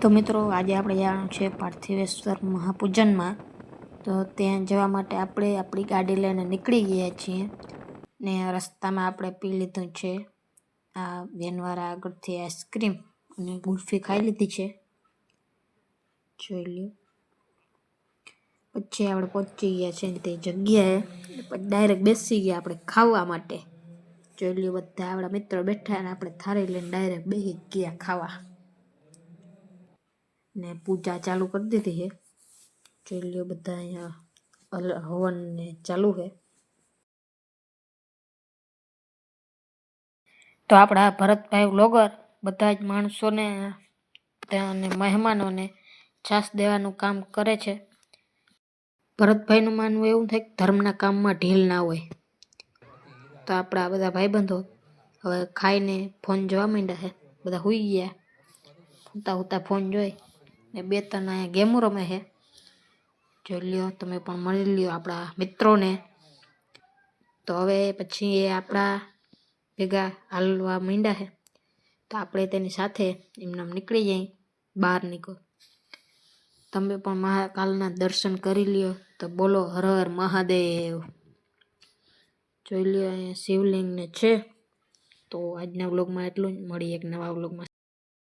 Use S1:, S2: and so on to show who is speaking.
S1: તો મિત્રો આજે આપણે જવાનું છે પાર્થિવેશ્વર મહાપૂજનમાં। તો ત્યાં જવા માટે આપણે આપણી ગાડી લઈને નીકળી ગયા છીએ ને રસ્તામાં આપણે પી લીધું છે આ વેનવાળા આગળથી આઈસ્ક્રીમ અને ગુલ્ફી ખાઈ લીધી છે, જોઈ લ્યો। પછી આપણે પહોંચી ગયા છે તે જગ્યાએ, ડાયરેક્ટ બેસી ગયા આપણે ખાવા માટે, જોઈ લ્યો। બધા આપણા મિત્રો બેઠા અને આપણે થાળી લઈને ડાયરેક્ટ બેસી ગયા ખાવા ને પૂજા ચાલુ કરી દીધી છે, જોઈ લ્યો। બધા અહીંયા હવન ને ચાલુ છે। તો આપણા ભરતભાઈ વ્લોગર બધા જ માણસોને અને મહેમાનોને છાશ દેવાનું કામ કરે છે। ભરતભાઈનું માનવું એવું થાય કે ધર્મના કામમાં ઢીલ ના હોય। તો આપણા બધા ભાઈબંધો હવે ખાઈને ફોન જોવા માંડ્યા છે, બધા સૂઈ ગયા, સૂતા સૂતા ફોન જોઈ ને બે ત્રણ અહીંયા ગેમો રમે છે, જોઈ લ્યો। તમે પણ મળી લ્યો આપણા મિત્રોને। તો હવે પછી એ આપણા ભેગા હાલવા માંડ્યા છે, તો આપણે તેની સાથે એમનામ નીકળી જઈએ બહાર નીકળો। તમે પણ મહાકાલના દર્શન કરી લ્યો। તો બોલો હર હર મહાદેવ, જોઈ લ્યો। અહીંયા શિવલિંગ ને છે। તો આજના વ્લોગમાં એટલું જ, મળીએ એક નવા વ્લોગમાં।